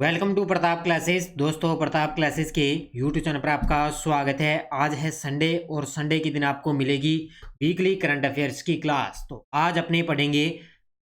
Welcome to Pratap classes. दोस्तों, Pratap classes के YouTube channel पर आपका स्वागत है। आज है संडे और संडे के दिन आपको मिलेगी वीकली करंट अफेयर्स की क्लास। तो आज अपने पढ़ेंगे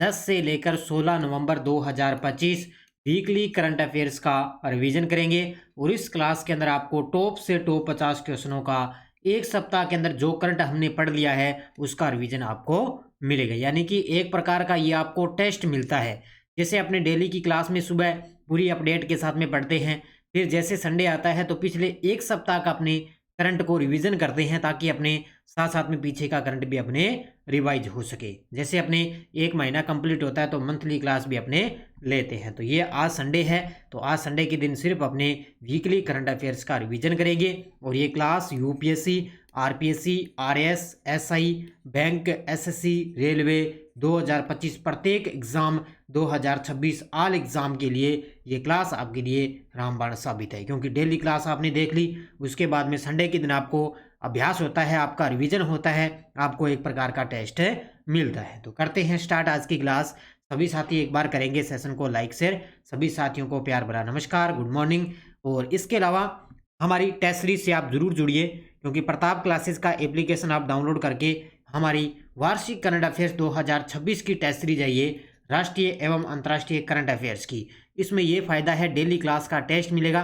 10 से लेकर 16 नवंबर 2025 वीकली करंट अफेयर्स का रिवीजन करेंगे। और इस क्लास के अंदर आपको टॉप से टॉप 50 क्वेश्चनों का एक सप्ताह के अंदर जो करंट हमने पढ़ लिया है उसका रिवीजन आपको मिलेगा। यानी कि एक प्रकार का ये आपको टेस्ट मिलता है। जैसे अपने डेली की क्लास में सुबह पूरी अपडेट के साथ में पढ़ते हैं, फिर जैसे संडे आता है तो पिछले एक सप्ताह का अपने करंट को रिवीजन करते हैं ताकि अपने साथ साथ में पीछे का करंट भी अपने रिवाइज हो सके। जैसे अपने एक महीना कंप्लीट होता है तो मंथली क्लास भी अपने लेते हैं। तो ये आज संडे है, तो आज संडे के दिन सिर्फ अपने वीकली करंट अफेयर्स का रिवीजन करेंगे। और ये class UPSC, RPSC, RS, SI, bank, SSC, railway 2025 प्रत्येक एग्जाम 2026 ऑल एग्जाम के लिए ये क्लास आपके लिए रामबाण साबित है। क्योंकि डेली क्लास आपने देख ली, उसके बाद में संडे के दिन आपको अभ्यास होता है, आपका रिवीजन होता है, आपको एक प्रकार का टेस्ट मिलता है। तो करते हैं स्टार्ट आज की क्लास। सभी साथी एक बार करेंगे सेशन को लाइक शेयर। सभी साथियों को प्यार भरा नमस्कार, गुड मॉर्निंग। और इसके अलावा हमारी टेस्ट सीरीज से आप जरूर जुड़िए, क्योंकि प्रताप क्लासेस का एप्लीकेशन आप डाउनलोड करके हमारी वार्षिक करंट अफेयर्स 2026 की टेस्ट सीरीज है ये, राष्ट्रीय एवं अंतर्राष्ट्रीय करंट अफेयर्स की। इसमें यह फायदा है डेली क्लास का टेस्ट मिलेगा,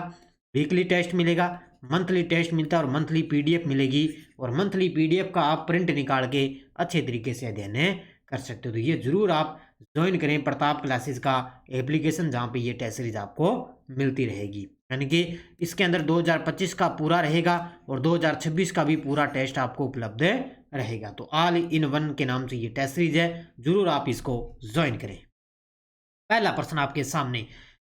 वीकली टेस्ट मिलेगा, मंथली टेस्ट मिलता है और मंथली पीडीएफ मिलेगी। और मंथली पीडीएफ का आप प्रिंट निकाल के अच्छे तरीके से अध्ययन कर सकते हो। तो ये जरूर आप ज्वाइन करें प्रताप क्लासेस का एप्लीकेशन, जहाँ पे ये टेस्ट सीरीज आपको मिलती रहेगी। यानी कि इसके अंदर 2025 का पूरा रहेगा और 2026 का भी पूरा टेस्ट आपको उपलब्ध रहेगा। तो ऑल इन वन के नाम से ये टेस्ट सीरीज है, जरूर आप इसको ज्वाइन करें। पहला प्रश्न आपके सामने,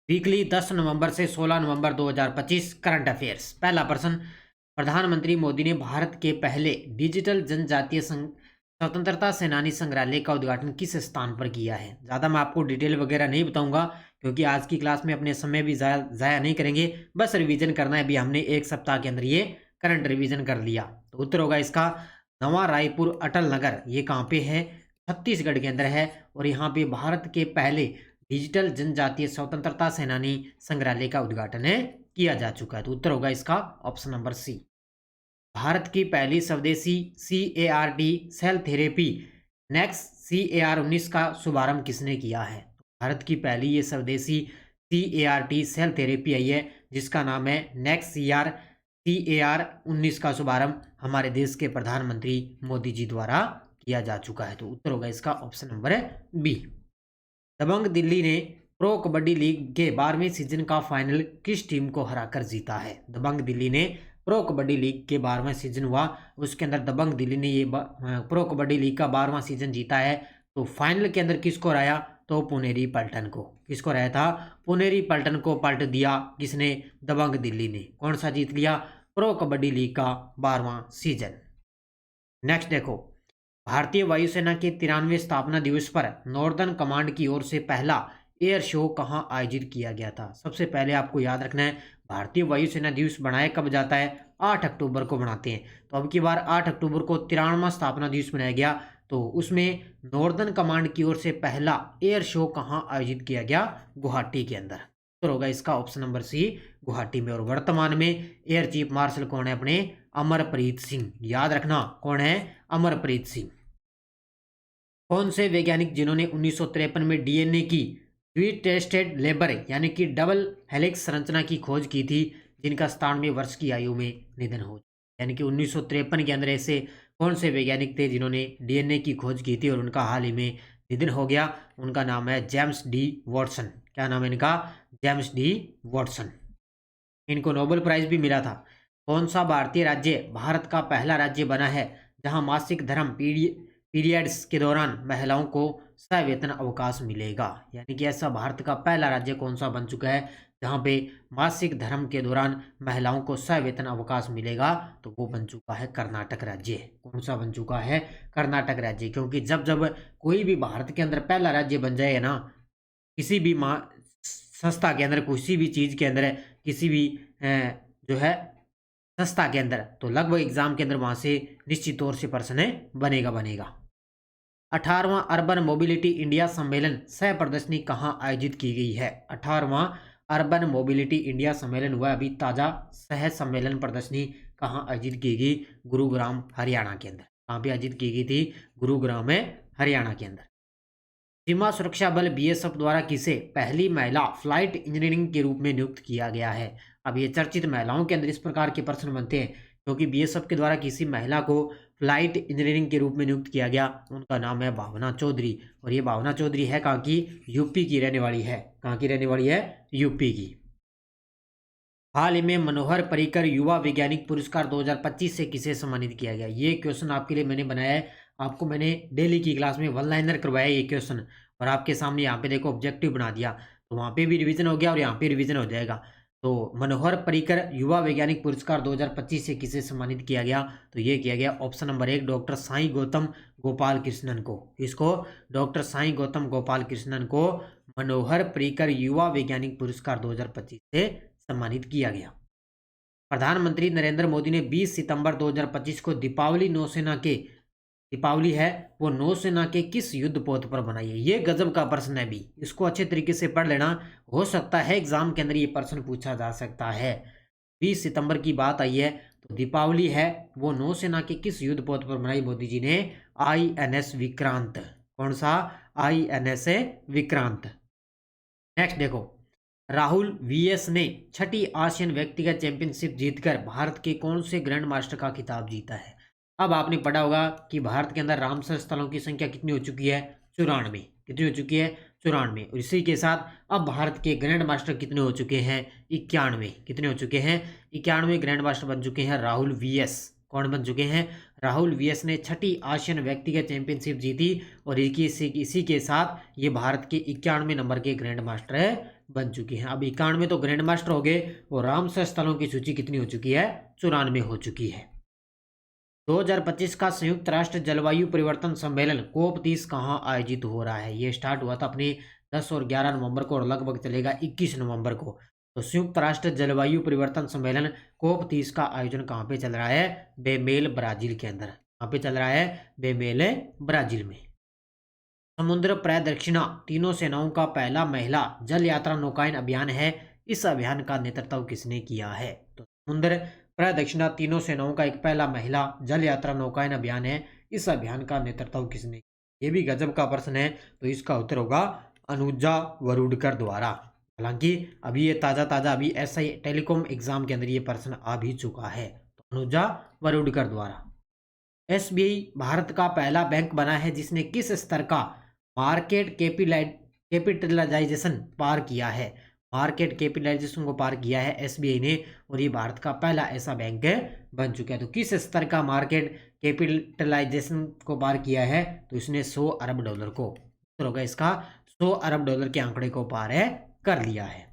वीकली 10 नवंबर से 16 नवंबर 2025 करंट अफेयर्स। पहला प्रश्न, प्रधानमंत्री मोदी ने भारत के पहले डिजिटल जनजातीय स्वतंत्रता सेनानी संग्रहालय का उद्घाटन किस स्थान पर किया है? ज़्यादा मैं आपको डिटेल वगैरह नहीं बताऊंगा, क्योंकि आज की क्लास में अपने समय भी ज़ाया नहीं करेंगे, बस रिवीजन करना है। अभी हमने एक सप्ताह के अंदर ये करंट रिवीजन कर लिया। तो उत्तर होगा इसका नवा रायपुर अटल नगर। ये कहाँ पे है? छत्तीसगढ़ के अंदर है। और यहाँ पे भारत के पहले डिजिटल जनजातीय स्वतंत्रता सेनानी संग्रहालय का उद्घाटन किया जा चुका है। तो उत्तर होगा इसका ऑप्शन नंबर सी। भारत की पहली स्वदेशी CAR-T cell therapy next CAR-19 का शुभारंभ किसने किया है? भारत की पहली ये स्वदेशी CAR-T सेल थेरेपी आई है, जिसका नाम है नेक्स्ट CAR-19 का शुभारंभ हमारे देश के प्रधानमंत्री मोदी जी द्वारा किया जा चुका है। तो उत्तर होगा इसका ऑप्शन नंबर बी। दबंग दिल्ली ने प्रो कबड्डी लीग के 12वें सीजन का फाइनल किस टीम को हराकर जीता है? दबंग दिल्ली ने प्रो कबड्डी लीग के 12वां सीजन हुआ, उसके अंदर दबंग दिल्ली ने ये प्रो कबड्डी लीग का 12वां सीजन जीता है। तो फाइनल के अंदर किसको हराया? तो पुनेरी पल्टन को। किसको हराया था? पुनेरी पल्टन को पलट दिया किसने? दबंग दिल्ली ने। कौन सा जीत लिया? प्रो कबड्डी लीग का 12वां सीजन। नेक्स्ट देखो, भारतीय वायुसेना के 93वें स्थापना दिवस पर नॉर्दर्न कमांड की ओर से पहला एयर शो कहां आयोजित किया गया था? सबसे पहले आपको याद रखना है, भारतीय वायुसेना दिवस बनाया कब जाता है? 8 अक्टूबर को बनाते हैं। तो अब की बार 8 अक्टूबर को 93वां स्थापना दिवस बनाया गया। तो उसमें नॉर्दर्न कमांड की ओर से पहला एयर शो कहां आयोजित किया गया? गुवाहाटी के अंदर। तो होगा इसका ऑप्शन नंबर सी, गुवाहाटी में। और वर्तमान में एयर चीफ मार्शल कौन है? अपने अमरप्रीत सिंह। याद रखना कौन है? अमरप्रीत सिंह। कौन से वैज्ञानिक जिन्होंने 1953 में डीएनए की टेस्टेड लेबर यानी कि डबल हेलिक्स संरचना की खोज की थी, जिनका 97 वर्ष की आयु में निधन हो? यानी कि 1953 के अंदर ऐसे कौन से वैज्ञानिक थे जिन्होंने डीएनए की खोज की थी और उनका हाल ही में निधन हो गया? उनका नाम है जेम्स डी वॉटसन। क्या नाम है इनका? James D Watson. इनको नोबेल प्राइज भी मिला था। कौन सा भारतीय राज्य भारत का पहला राज्य बना है जहां मासिक धर्म पीरियड्स के दौरान महिलाओं को सवेतन अवकाश मिलेगा? यानी कि ऐसा भारत का पहला राज्य कौन सा बन चुका है जहां पे मासिक धर्म के दौरान महिलाओं को सवेतन अवकाश मिलेगा? तो वो बन चुका है कर्नाटक राज्य। कौन सा बन चुका है? कर्नाटक राज्य। क्योंकि जब जब कोई भी भारत के अंदर पहला राज्य बन जाए ना, किसी भी संस्था के अंदर, किसी भी चीज़ के अंदर, किसी भी जो है संस्था के अंदर, तो लगभग एग्जाम के अंदर वहाँ से निश्चित तौर से पर्सन बनेगा। 18वां अर्बन मोबिलिटी इंडिया सम्मेलन सह प्रदर्शनी कहाँ आयोजित की गई है? 18वां अर्बन मोबिलिटी इंडिया सम्मेलन हुआ अभी ताज़ा सह सम्मेलन प्रदर्शनी कहाँ आयोजित की गई? गुरुग्राम हरियाणा के अंदर। कहाँ पे आयोजित की गई थी? गुरुग्राम में हरियाणा के अंदर। सीमा सुरक्षा बल बीएसएफ द्वारा किसे पहली महिला फ्लाइट इंजीनियरिंग के रूप में नियुक्त किया गया है? अब ये चर्चित महिलाओं के अंदर इस प्रकार के प्रश्न बनते हैं क्योंकि बीएसएफ के द्वारा किसी महिला को फ्लाइट इंजीनियरिंग के रूप में नियुक्त किया गया। उनका नाम है भावना चौधरी और ये भावना चौधरी है कहाँ की? यूपी की रहने वाली है। कहाँ की रहने वाली है? यूपी की। हाल ही में मनोहर पर्रिकर युवा वैज्ञानिक पुरस्कार 2025 से किसे सम्मानित किया गया? ये क्वेश्चन आपके लिए मैंने बनाया है। आपको मैंने डेली की क्लास में वन लाइनर करवाया ये क्वेश्चन और आपके सामने यहाँ पे देखो ऑब्जेक्टिव बना दिया, तो वहाँ पे भी रिवीजन हो गया और यहाँ पे रिवीजन हो जाएगा। तो मनोहर पर्रिकर युवा वैज्ञानिक पुरस्कार 2025 से किसे सम्मानित किया गया? तो ये किया गया option number 1 doctor Sai Gautam Gopal Krishnan को। इसको डॉक्टर साईं गौतम गोपाल कृष्णन को मनोहर पर्रिकर युवा वैज्ञानिक पुरस्कार 2025 से सम्मानित किया गया। प्रधानमंत्री नरेंद्र मोदी ने 20 सितंबर 2025 को दीपावली है वो नौसेना के किस युद्ध पोत पर बनाई है? ये गजब का प्रश्न है भी, इसको अच्छे तरीके से पढ़ लेना। हो सकता है एग्जाम के अंदर ये प्रश्न पूछा जा सकता है। 20 सितंबर की बात आई है तो दीपावली है वो नौसेना के किस युद्ध पोत पर बनाई मोदी जी ने? INS विक्रांत। कौन सा? INS विक्रांत। नेक्स्ट देखो, राहुल VS ने छठी आसियान व्यक्तिगत चैंपियनशिप जीतकर भारत के कौन से ग्रैंड मास्टर का खिताब जीता है? अब आपने पढ़ा होगा कि भारत के अंदर रामसर स्थलों की संख्या कितनी हो चुकी है? 94। कितनी हो चुकी है? 94। और इसी के साथ अब भारत के ग्रैंड मास्टर कितने हो चुके हैं? 91। कितने हो चुके हैं? 91 ग्रैंड मास्टर बन चुके हैं राहुल VS। कौन बन चुके हैं? राहुल VS ने छठी आसियान व्यक्तिगत चैंपियनशिप जीती और इसी के साथ ये भारत के 91 नंबर के ग्रैंड मास्टर बन चुके हैं। अब 91 तो ग्रैंड मास्टर हो गए और रामसर स्थलों की सूची कितनी हो चुकी है? 94 हो चुकी है। 2025 का संयुक्त राष्ट्र जलवायु परिवर्तन सम्मेलन COP30 कहाँ आयोजित हो रहा है? ये स्टार्ट हुआ था अपने 10 और 11 नवंबर को और लगभग चलेगा 21 नवंबर को। तो संयुक्त राष्ट्र जलवायु परिवर्तन सम्मेलन COP30 का आयोजन कहाँ पे चल रहा है? बेमेल ब्राजील के अंदर। कहाँ पे चल रहा है? बेमेल ब्राजील में। समुद्र प्रदक्षिणा तीनों सेनाओं का पहला महिला जल यात्रा नौकायन अभियान है। इस अभियान का नेतृत्व किसने किया है? तो समुद्र प्रदक्षिणा तीनों सेनाओं का एक पहला महिला जल यात्रा नौकायन अभियान है। इस अभियान का नेतृत्व किसने? ये भी गजब का प्रश्न है, तो इसका उत्तर होगा अनुजा वरुडकर द्वारा। हालांकि अभी ये ताज़ा अभी SI टेलीकॉम एग्जाम के अंदर ये प्रश्न आ भी चुका है। तो अनुजा वरुडकर द्वारा। SBI भारत का पहला बैंक बना है जिसने किस स्तर का मार्केट कैपिटलाइजेशन पार किया है? मार्केट कैपिटलाइजेशन को पार किया है SBI ने और ये भारत का पहला ऐसा बैंक बन चुका है। तो किस स्तर का मार्केट कैपिटलाइजेशन को पार किया है? तो इसने 100 अरब डॉलर को, तो होगा इसका 100 अरब डॉलर के आंकड़े को पार कर लिया है।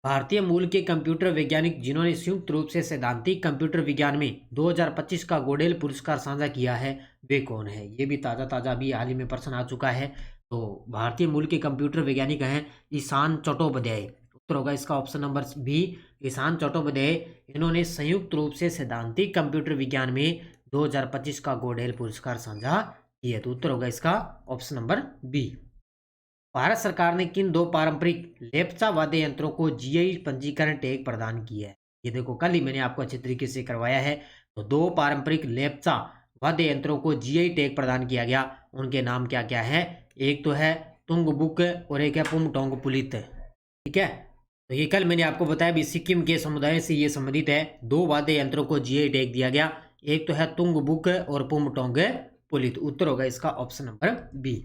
भारतीय मूल के कंप्यूटर वैज्ञानिक जिन्होंने संयुक्त रूप से सैद्धांतिक कंप्यूटर विज्ञान में 2025 का गोडेल पुरस्कार साझा किया है वे कौन है? ये भी ताज़ा अभी हाल ही में प्रश्न आ चुका है। तो भारतीय मूल के कंप्यूटर वैज्ञानिक हैं ईशान चट्टोपाध्याय। उत्तर होगा इसका option number B, Ishan Chattopadhyay. इन्होंने संयुक्त रूप से सैद्धांतिक कंप्यूटर विज्ञान में 2025 का गोडेल पुरस्कार साझा किया। तो उत्तर होगा इसका ऑप्शन नंबर B। भारत सरकार ने किन 2 पारंपरिक लेप्चा वाद्य यंत्रों को GI पंजीकरण टैग प्रदान किया है? ये देखो कल ही मैंने आपको अच्छे तरीके से करवाया है। तो 2 पारंपरिक लेप्चा वाद्य यंत्रों को GI टैग प्रदान किया गया। उनके नाम क्या क्या है? एक तो है तुंगबुक और एक है पुमटोंग पुलित। ठीक है, तो ये कल मैंने आपको बताया भी सिक्किम के समुदाय से ये संबंधित है। 2 वाद्य यंत्रों को GI टैग दिया गया, एक तो है तुंगबुक और पुमटोंग पुलित। उत्तर होगा इसका ऑप्शन नंबर B।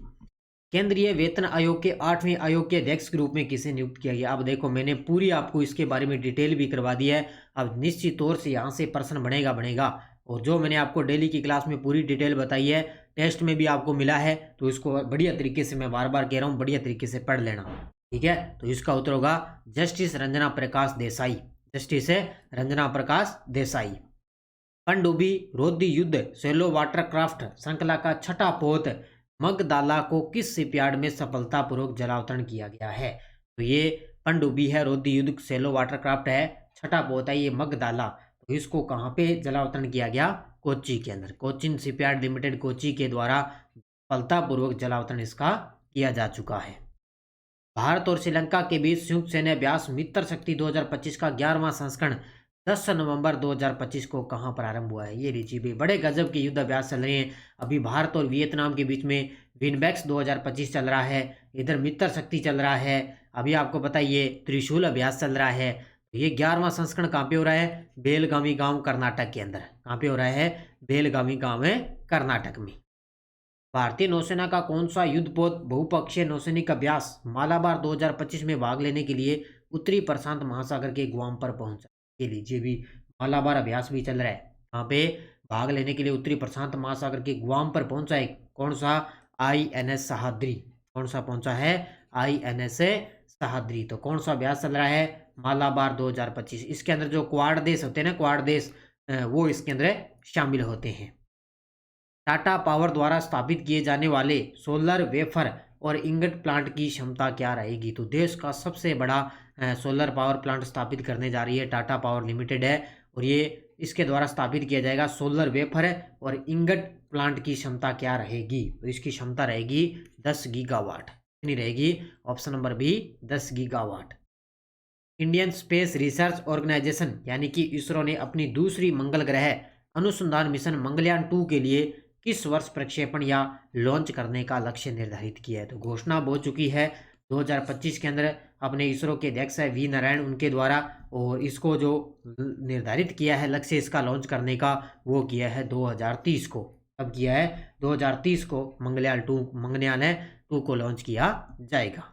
केंद्रीय वेतन आयोग के 8वें आयोग के अध्यक्ष के रूप में किसे नियुक्त किया गया? अब देखो मैंने पूरी आपको इसके बारे में डिटेल भी करवा दी है। अब निश्चित तौर से यहाँ से प्रश्न बनेगा और जो मैंने आपको डेली की क्लास में पूरी डिटेल बताई है टेस्ट में भी आपको मिला है, तो इसको बढ़िया तरीके से मैं बार बार कह रहा हूँ बढ़िया तरीके से पढ़ लेना। ठीक है, तो इसका उत्तर होगा जस्टिस रंजना प्रकाश देसाई। जस्टिस रंजना प्रकाश देसाई। पनडुब्बी रोधी युद्ध सेलो वाटरक्राफ्ट श्रृंखला का छठा पोत मगदाला को किस शिपयार्ड में सफलतापूर्वक जलावतरण किया गया है? तो ये पनडुब्बी है रोधी युद्ध सेलो वाटरक्राफ्ट है, छठा पोत है ये मगदाला। तो इसको कहाँ पे जलावतरण किया गया? कोच्चि के अंदर। कोचिन शिपयार्ड लिमिटेड कोच्चि के द्वारा सफलतापूर्वक जलावतरण इसका किया जा चुका है। भारत और श्रीलंका के बीच संयुक्त सैन्य अभ्यास मित्र शक्ति 2025 का 11वां संस्करण 10 नवंबर 2025 को कहां प्रारंभ हुआ है। ये लीजिए भाई, बड़े गजब के युद्ध अभ्यास चल रहे हैं। अभी भारत और वियतनाम के बीच में विनबैक्स 2025 चल रहा है, इधर मित्र शक्ति चल रहा है, अभी आपको बताइए त्रिशूल अभ्यास चल रहा है। तो ये 11वां संस्करण कहाँ पे हो रहा है? बेलगामी गांव कर्नाटक के अंदर। कहाँ पे हो रहा है? बेलगामी गांव है कर्नाटक में। भारतीय नौसेना का कौन सा युद्धपोत बहुपक्षीय नौसैनिक अभ्यास मालाबार 2025 में भाग लेने के लिए उत्तरी प्रशांत महासागर के गुआम पर पहुंचा? के लीजिए भी, मालाबार अभ्यास भी चल रहा है। यहाँ पे भाग लेने के लिए उत्तरी प्रशांत महासागर के गुआम पर पहुंचा है कौन सा? INS सह्याद्री। कौन सा पहुंचा है? INS सह्याद्री। तो कौन सा अभ्यास चल रहा है? मालाबार 2025। इसके अंदर जो क्वाड देश होते हैं ना, क्वाड देश, वो इसके अंदर शामिल होते हैं। टाटा पावर द्वारा स्थापित किए जाने वाले सोलर वेफर और इंगट प्लांट की क्षमता क्या रहेगी? तो देश का सबसे बड़ा सोलर पावर प्लांट स्थापित करने जा रही है टाटा पावर लिमिटेड है, और ये इसके द्वारा स्थापित किया जाएगा सोलर वेफर और इंगट प्लांट की क्षमता क्या रहेगी? तो इसकी क्षमता रहेगी 10 गीगावाट। कितनी रहेगी? Option number B, 10 gigawatt. Indian Space Research Organisation यानी कि इसरो ने अपनी दूसरी मंगल ग्रह अनुसंधान मिशन मंगलयान 2 के लिए किस वर्ष प्रक्षेपण या लॉन्च करने का लक्ष्य निर्धारित किया है? तो घोषणा हो चुकी है 2025 के अंदर। अपने इसरो के अध्यक्ष है वी नारायण, उनके द्वारा, और इसको जो निर्धारित किया है लक्ष्य इसका लॉन्च करने का, वो किया है 2030 को। कब किया है? 2030 को मंगलयान 2 को लॉन्च किया जाएगा।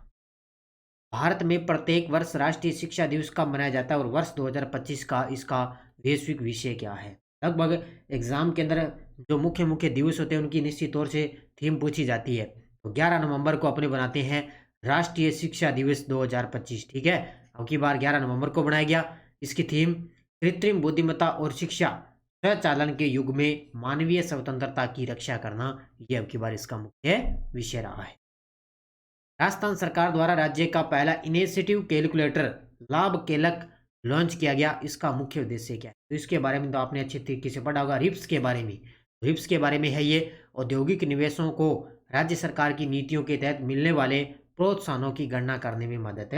भारत में प्रत्येक वर्ष राष्ट्रीय शिक्षा दिवस कब मनाया जाता है और वर्ष 2025 का इसका वैश्विक विषय क्या है? लगभग एग्जाम के अंदर जो मुख्य मुख्य दिवस होते हैं उनकी निश्चित तौर से थीम पूछी जाती है। तो 11 नवंबर को अपने बनाते हैं राष्ट्रीय शिक्षा दिवस 2025। ठीक है, अब की बार 11 नवंबर को बनाया गया। इसकी थीम कृत्रिम बुद्धिमत्ता और शिक्षा स्वचालन के युग में मानवीय स्वतंत्रता की रक्षा करना, ये अब की बार इसका मुख्य विषय रहा है। राजस्थान सरकार द्वारा राज्य का पहला इनिशिएटिव कैलकुलेटर लाभ केलक लॉन्च किया गया, इसका मुख्य उद्देश्य क्या है? तो इसके बारे में तो आपने अच्छे तरीके से पढ़ा होगा। रिप्स के बारे में, रिप्स के बारे में है ये औद्योगिक निवेशों को राज्य सरकार की नीतियों के तहत मिलने वाले प्रोत्साहनों की गणना करने में मदद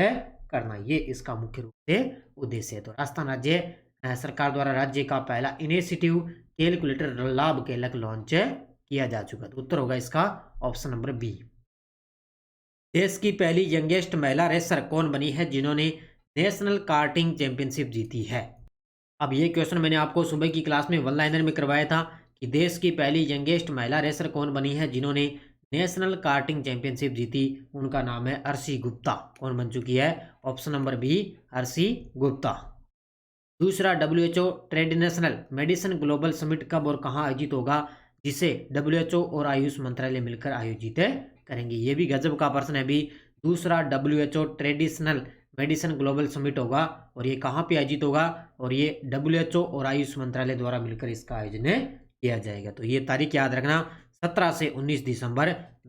करना, ये इसका मुख्य रूप से उद्देश्य है। तो राजस्थान राज्य सरकार द्वारा राज्य का पहला इनिशिएटिव कैलकुलेटर लाभ केलक लॉन्च किया जा चुका। तो उत्तर होगा इसका ऑप्शन नंबर बी। देश की पहली यंगेस्ट महिला रेसर कौन बनी है जिन्होंने नेशनल कार्टिंग चैंपियनशिप जीती है? अब ये क्वेश्चन मैंने आपको सुबह की क्लास में वन लाइनर में करवाया था कि देश की पहली यंगेस्ट महिला रेसर कौन बनी है जिन्होंने नेशनल कार्टिंग चैंपियनशिप जीती? उनका नाम है अर्शी गुप्ता। कौन बन चुकी है? Option number B, Arshi Gupta. दूसरा WHO traditional medicine global summit कब और कहाँ आयोजित होगा, जिसे WHO और आयुष मंत्रालय मिलकर आयोजित करेंगे? ये भी गजब का प्रश्न है। भी दूसरा WHO traditional medicine global summit होगा, और ये कहाँ पे आयोजित होगा? और ये WHO और आयुष मंत्रालय द्वारा मिलकर इसका आयोजन किया जाएगा। तो ये तारीख याद रखना, 17 से 19 दिसंबर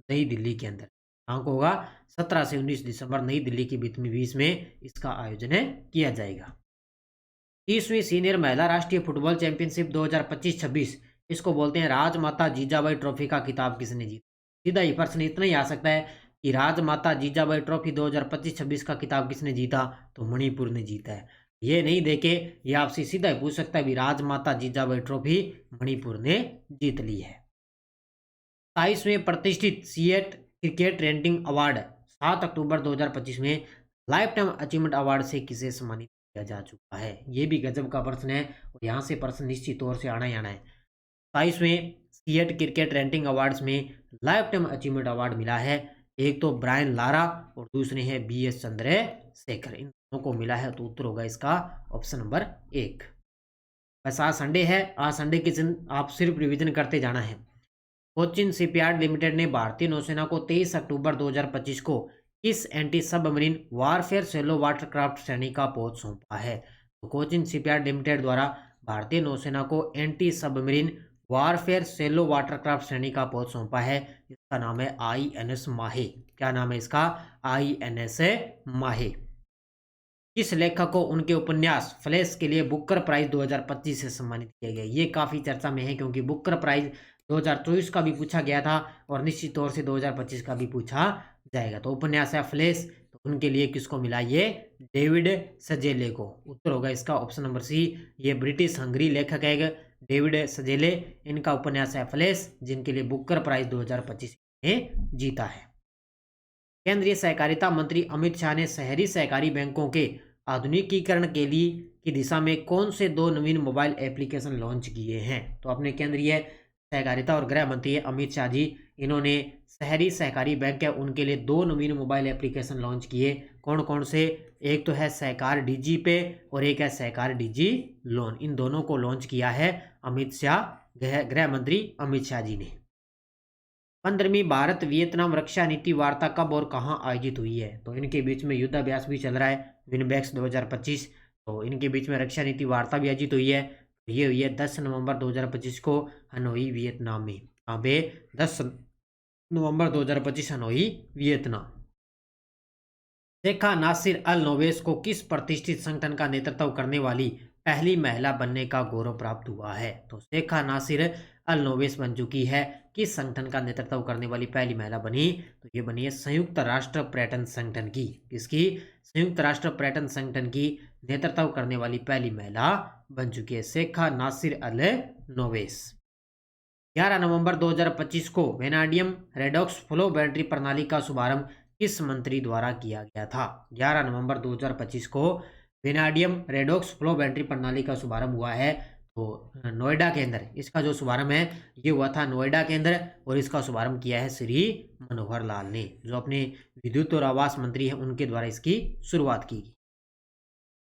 नई दिल्ली के अंदर। कहाँ को होगा? 17 से 19 दिसंबर नई दिल्ली के बीच में इसका आयोजन किया जाएगा। 30वीं सीनियर महिला राष्ट्रीय फुटबॉल चैंपियनशिप 2025-26, इसको बोलते हैं राजमाता जीजाबाई ट्रॉफी का खिताब किसने जीता? सीधा ही प्रश्न इतना ही आ सकता है कि राजमाता जीजाबाई ट्रॉफी 2025-26 का खिताब किसने जीता? तो मणिपुर ने जीता है। ये नहीं देके ये आपसे सीधा ही पूछ सकता है भी राजमाता जीजाबाई ट्रॉफी मणिपुर ने जीत ली है। 27वें प्रतिष्ठित सीएट क्रिकेट रेटिंग अवार्ड 7 अक्टूबर 2025 में लाइफ टाइम अचीवमेंट अवार्ड से किसे सम्मानित किया जा चुका है? ये भी गजब का प्रश्न है, और यहाँ से प्रश्न निश्चित तौर से आना ही आना है। 27वें सीएट क्रिकेट रेटिंग अवार्ड्स में लाइफ टाइम अचीवमेंट अवार्ड मिला है, एक तो ब्रायन लारा और दूसरे हैं BS चंद्रशेखर, इन दोनों को मिला है। तो उत्तर होगा इसका ऑप्शन नंबर 1। बस आज संडे है, आज संडे के दिन आप सिर्फ रिवीजन करते जाना है। कोचिन शिपयार्ड लिमिटेड ने भारतीय नौसेना को 23 अक्टूबर 2025 को किस एंटी सबमरीन वारफेयर सेलो वाटरक्राफ्ट श्रेणी का पोत सौंपा है? तो कोचिन शिपयार्ड लिमिटेड द्वारा भारतीय नौसेना को एंटी सबमरीन वारफेयर सेलो वाटरक्राफ्ट श्रेणी का पोत सौंपा है, इसका नाम है INS माहे। क्या नाम है इसका? INS माहे। किस लेखक को उनके उपन्यास फ्लैश के लिए बुकर प्राइज 2025 से सम्मानित किया गया? ये काफी चर्चा में है, क्योंकि बुकर प्राइज 2024 का भी पूछा गया था और निश्चित तौर से 2025 का भी पूछा जाएगा। तो उपन्यास है फ्लैश, तो उनके लिए किसको मिला? ये डेविड सजेले को। उत्तर होगा इसका ऑप्शन नंबर सी। ये ब्रिटिश हंगरी लेखक है डेविड सजेले। इनका उपन्यास है फ्लैश, जिनके लिए बुकर प्राइज 2025 में जीता है। केंद्रीय सहकारिता मंत्री अमित शाह ने शहरी सहकारी बैंकों के आधुनिकीकरण के लिए की दिशा में कौन से 2 नवीन मोबाइल एप्लीकेशन लॉन्च किए हैं? तो अपने केंद्रीय सहकारिता और गृह मंत्री अमित शाह जी, इन्होंने शहरी सहकारी बैंक है उनके लिए 2 नवीन मोबाइल एप्लीकेशन लॉन्च किए। कौन कौन से? एक तो है सहकार डिजी पे और एक है सहकार डिजी लोन। इन दोनों को लॉन्च किया है अमित शाह, गृह मंत्री अमित शाह जी ने। 15वीं भारत वियतनाम रक्षा नीति वार्ता कब और कहां आयोजित हुई है? तो इनके बीच में युद्धाभ्यास भी चल रहा है, विनबैक्स 2025। तो इनके बीच में रक्षा नीति वार्ता भी आयोजित हुई है। ये हुई है 10 नवंबर 2025 को हनोई वियतनाम में। कहाँ पे? 10 नवंबर 2025 हनोई वियतनाम। शेखा नासिर अल नोवेस को किस प्रतिष्ठित संगठन का नेतृत्व करने वाली पहली महिला बनने का गौरव प्राप्त हुआ है? तो शेखा नासिर अल नोवेस बन चुकी है किस संगठन का नेतृत्व करने वाली पहली महिला बनी? तो ये बनी है संयुक्त राष्ट्र पर्यटन संगठन की। किसकी? संयुक्त राष्ट्र पर्यटन संगठन की नेतृत्व करने वाली पहली महिला बन चुकी है शेखा नासिर अल नोवेस। 11 नवंबर 2025 को वेनाडियम रेडॉक्स फ्लो बैटरी प्रणाली का शुभारंभ किस मंत्री द्वारा किया गया था? 11 नवंबर 2025 को वेनाडियम रेडॉक्स फ्लो बैटरी प्रणाली का शुभारंभ हुआ है। तो नोएडा के अंदर इसका जो शुभारंभ है ये हुआ था नोएडा के अंदर, और इसका शुभारंभ किया है श्री मनोहर लाल ने, जो अपने विद्युत और आवास मंत्री हैं उनके द्वारा इसकी शुरुआत की गई।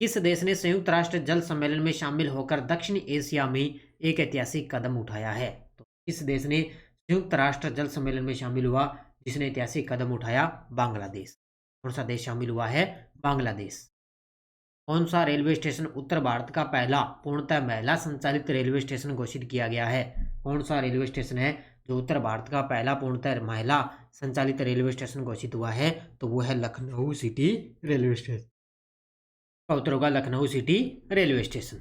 किस देश ने संयुक्त राष्ट्र जल सम्मेलन में शामिल होकर दक्षिण एशिया में एक ऐतिहासिक कदम उठाया है? तो किस देश ने संयुक्त राष्ट्र जल सम्मेलन में शामिल हुआ जिसने ऐतिहासिक कदम उठाया? बांग्लादेश। कौन सा देश शामिल हुआ है? बांग्लादेश। कौन सा रेलवे स्टेशन उत्तर भारत का पहला पूर्णतः महिला संचालित रेलवे स्टेशन घोषित किया गया है? कौन सा रेलवे स्टेशन है जो उत्तर भारत का पहला पूर्णतः महिला संचालित रेलवे स्टेशन घोषित हुआ है? तो वो है लखनऊ सिटी रेलवे स्टेशन। का उत्तर होगा लखनऊ सिटी रेलवे स्टेशन।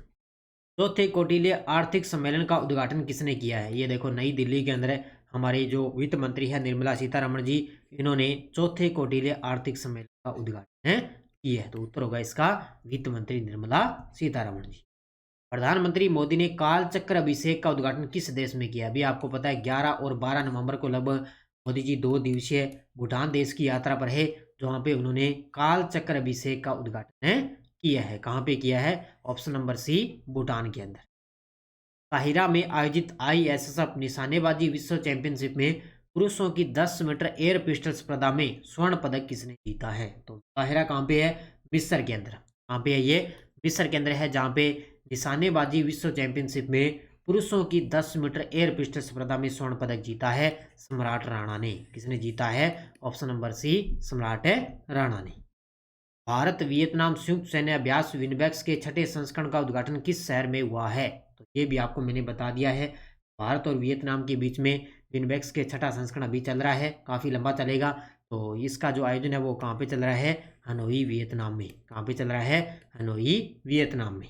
चौथे कौटिल्य आर्थिक सम्मेलन का उद्घाटन किसने किया है? ये देखो नई दिल्ली के अंदर हमारी जो वित्त मंत्री है निर्मला सीतारमण जी, इन्होंने चौथे कौटिल्य आर्थिक सम्मेलन का उद्घाटन किया है। तो उत्तर होगा इसका वित्त मंत्री निर्मला सीतारमण जी। प्रधानमंत्री मोदी ने काल चक्र अभिषेक का उद्घाटन किस देश में किया? अभी आपको पता है 11 और 12 नवंबर को लगभग मोदी जी 2 दिवसीय भूटान देश की यात्रा पर है, जहाँ पे उन्होंने काल चक्र अभिषेक का उद्घाटन किया है। कहाँ पे किया है? ऑप्शन नंबर सी, भूटान के अंदर। काहिरा में आयोजित ISSF निशानेबाजी विश्व चैंपियनशिप में पुरुषों की 10 मीटर एयर पिस्टल स्पर्धा में स्वर्ण पदक किसने जीता है? तो काहिरा कहाँ पे है? मिस्र के अंदर। कहाँ पे है ये? मिस्र के अंदर है, जहाँ पे निशानेबाजी विश्व चैंपियनशिप में पुरुषों की 10 मीटर एयर पिस्टल स्पर्धा में स्वर्ण पदक जीता है सम्राट राणा ने। किसने जीता है? ऑप्शन नंबर सी, सम्राट राणा ने। भारत वियतनाम संयुक्त सैन्य अभ्यास विनबैक्स के 6ठे संस्करण का उद्घाटन किस शहर में हुआ है? तो ये भी आपको मैंने बता दिया है। भारत और वियतनाम के बीच में विनबैक्स के 6ठा संस्करण अभी चल रहा है, काफ़ी लंबा चलेगा। तो इसका जो आयोजन है वो कहाँ पे चल रहा है? हनोई वियतनाम में। कहाँ पे चल रहा है? हनोई वियतनाम में।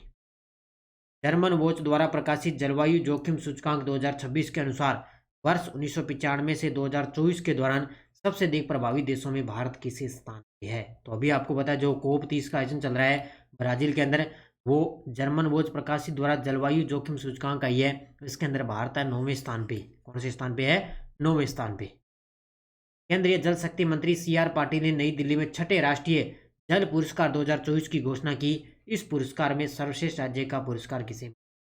जर्मन वॉच द्वारा प्रकाशित जलवायु जोखिम सूचकांक 2026 के अनुसार वर्ष 1995 से 2024 के दौरान सबसे अधिक प्रभावित देशों में भारत किस स्थान पे है? तो अभी आपको पता है जो COP30 का आयोजन चल रहा है ब्राजील के अंदर, वो जर्मन वॉच प्रकाशित द्वारा जलवायु जोखिम सूचकांक आई है, इसके अंदर भारत है 9वें स्थान पे। कौन से स्थान पे है? 9वें स्थान पे। केंद्रीय जल शक्ति मंत्री CR पाटिल ने नई दिल्ली में 6ठे राष्ट्रीय जल पुरस्कार 2024 की घोषणा की। इस पुरस्कार में सर्वश्रेष्ठ राज्य का पुरस्कार किसे?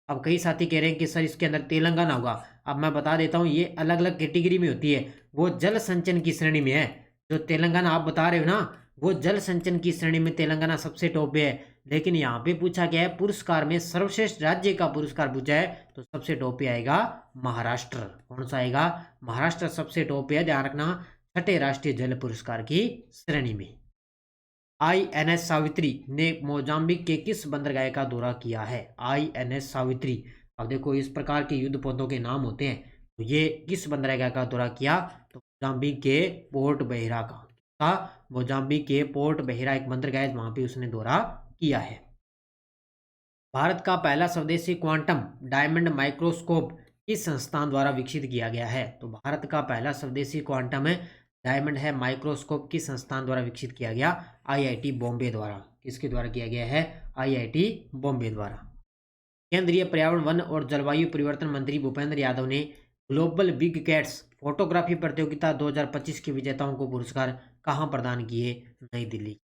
अब कई साथी कह रहे हैं कि सर इसके अंदर तेलंगाना होगा। अब मैं बता देता हूँ ये अलग अलग कैटेगरी में होती है, वो जल संचयन की श्रेणी में है। जो तेलंगाना आप बता रहे हो ना, वो जल संचयन की श्रेणी में तेलंगाना सबसे टॉप पे है। लेकिन यहाँ पे पूछा गया है पुरस्कार में सर्वश्रेष्ठ राज्य का पुरस्कार पूछा है, तो सबसे टॉप पे आएगा महाराष्ट्र। कौन सा आएगा? महाराष्ट्र सबसे टॉप पे है, ध्यान रखना, 6ठे राष्ट्रीय जल पुरस्कार की श्रेणी में। INS सावित्री ने मोजाम्बिक के किस बंदरगाह का दौरा किया है? INS सावित्री। अब देखो इस प्रकार के युद्ध पोतों के नाम होते हैं, तो ये किस बंदरगाह का दौरा किया? तो मोजाम्बिक के पोर्ट बहेरा का। मोजाम्बिक के पोर्ट बहेरा एक बंदरगाह है, वहां पे उसने दौरा किया है। भारत का पहला स्वदेशी क्वांटम डायमंड माइक्रोस्कोप किस संस्थान द्वारा विकसित किया गया है? तो भारत का पहला स्वदेशी क्वांटम डायमंड है माइक्रोस्कोप किस संस्थान द्वारा विकसित किया गया? आईआईटी बॉम्बे द्वारा। किसके द्वारा किया गया है? आईआईटी बॉम्बे द्वारा। केंद्रीय पर्यावरण वन और जलवायु परिवर्तन मंत्री भूपेंद्र यादव ने ग्लोबल बिग कैट्स फोटोग्राफी प्रतियोगिता 2025 के विजेताओं को पुरस्कार कहाँ प्रदान किए? नई दिल्ली।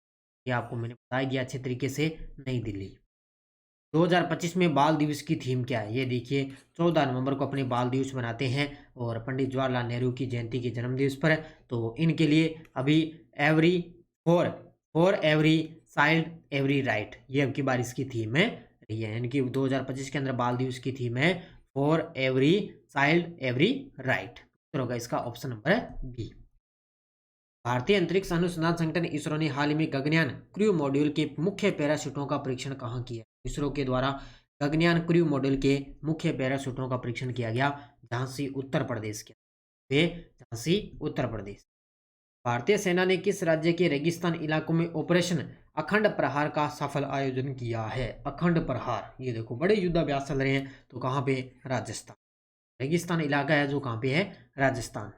ये आपको मैंने बताया गया अच्छे तरीके से, नई दिल्ली। 2025 में बाल दिवस की थीम क्या है? ये देखिए 14 नवंबर को अपने बाल दिवस मनाते हैं और पंडित जवाहरलाल नेहरू की जयंती के जन्मदिवस पर। तो इनके लिए अभी every for every child every right, ये अब की बार इसकी थीम है रही है। यानी कि 2025 के अंदर बाल दिवस की थीम है for every child every right. उत्तर होगा इसका ऑप्शन नंबर बी। भारतीय अंतरिक्ष अनुसंधान संगठन इसरो ने हाल ही में गगनयान क्रू मॉड्यूल के मुख्य पैराशूटों का परीक्षण कहाँ किया? इसरो के द्वारा गगनयान क्रू मॉड्यूल के मुख्य पैराशूटों का परीक्षण किया गया झांसी उत्तर प्रदेश के। वे झांसी उत्तर प्रदेश। भारतीय सेना ने किस राज्य के रेगिस्तान इलाकों में ऑपरेशन अखंड प्रहार का सफल आयोजन किया है? अखंड प्रहार, ये देखो बड़े युद्धाभ्यास चल रहे हैं, तो कहाँ पे? राजस्थान। रेगिस्तान इलाका है जो कहाँ पे है? राजस्थान।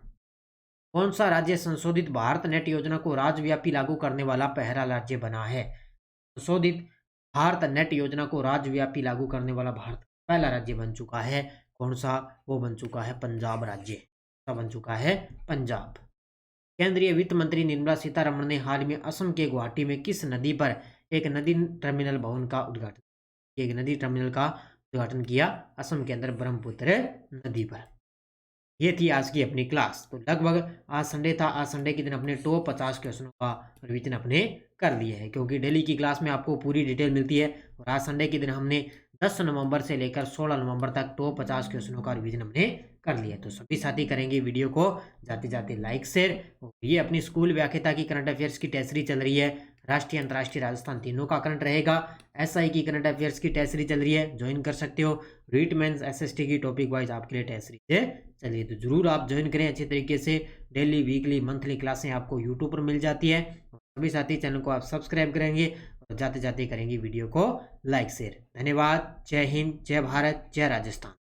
कौन सा राज्य संशोधित भारत नेट योजना को राज्यव्यापी लागू करने वाला पहला राज्य बना है? संशोधित भारत नेट योजना को राज्यव्यापी लागू करने वाला भारत पहला राज्य बन चुका है। कौन सा? वो बन चुका है पंजाब राज्य। बन चुका है पंजाब। केंद्रीय वित्त मंत्री निर्मला सीतारमण ने हाल में असम के गुवाहाटी में किस नदी पर एक नदी टर्मिनल भवन का उद्घाटन? एक नदी टर्मिनल का उद्घाटन किया असम के अंदर ब्रह्मपुत्र नदी पर। ये थी आज की अपनी क्लास। तो लगभग आज संडे था, आज संडे के दिन अपने टॉप 50 क्वेश्चनों का रिवीजन अपने कर लिए है, क्योंकि डेली की क्लास में आपको पूरी डिटेल मिलती है। और आज संडे के दिन हमने 10 नवंबर से लेकर 16 नवंबर तक टॉप 50 क्वेश्चनों का रिवीजन हमने कर लिया। तो सभी साथी करेंगे वीडियो को जाते जाते लाइक शेयर। ये अपनी स्कूल व्याख्याता की करंट अफेयर्स की टेस्ट सीरीज चल रही है। राष्ट्रीय अंतर्राष्ट्रीय राजस्थान तीनों का करंट रहेगा। एसआई की करंट अफेयर्स की टेस्ट सीरीज चल रही है, ज्वाइन कर सकते हो। रीट मेंस एसएसटी की टॉपिक वाइज आपके लिए टेस्ट सीरीज है चलिए, तो जरूर आप ज्वाइन करें अच्छे तरीके से। डेली वीकली मंथली क्लासें आपको यूट्यूब पर मिल जाती है। सभी साथी चैनल को आप सब्सक्राइब करेंगे और जाते जाते करेंगे वीडियो को लाइक शेयर। धन्यवाद। जय हिंद, जय भारत, जय राजस्थान।